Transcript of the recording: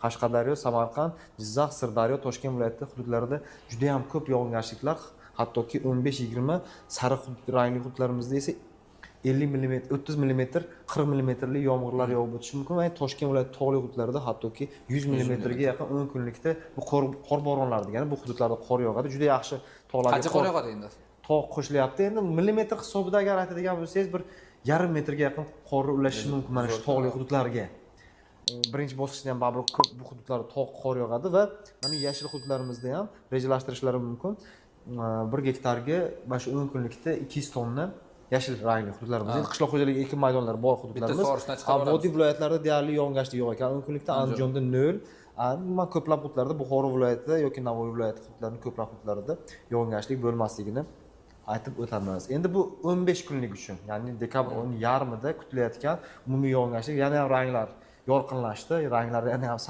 Qashqadaryo, Samarqand, Jizzax, Sirdaryo, Toshkent viloyati hududlarida juda ham ko'p yog'ingarchiliklar, hattoki 15-20, sariq rangli hududlarimizda esa 50 mm, 30 mm, 40 mm yomg'irlar yog'ib o'tishi mumkin va Toshkent viloyati tog'li hududlarida hattoki 100 mm ga yaqin 10 kunlikda bu qor bo'ronlari degani bu hududlarda qor yog'adi. Juda yaxshi tog'larga. Qancha qor yog'adi endi? Tog' qo'shilyapti. Endi millimetr hisobida agar aytadigan bo'lsangiz, bir yarim metrga yaqin qor ulashishi mumkin mana shu tog'li hududlarga. Birinchi bosqichda ham baribir ko'p bu hududlarda tog' qor yog'adi va mana yashil hududlarimizda ham rejalashtirishlari mumkin. 1 gektarga mana shu 10 kunlikda 200 tonna yashil rangli hududlarimiz. Endi qishloq xo'jaligi ekin maydonlari bor hududlarimiz. Vodiy viloyatlarida deyarli yog'ingarchilik yo'q ekan. 10 kunlikda Andijonda 0. Ammo ko'plab hududlarda Buxoro viloyatida yoki Navoiy viloyati hududlarining ko'plab hududlarida yog'ingarchilik bo'lmasligini aytib o'tamiz. Endi bu 15 kunlik uchun, ya'ni dekabr oyining yarmida kutilayotgan umumiy yog'ingarchilik yana ham ranglar yorqinlashdi, ranglar yana ham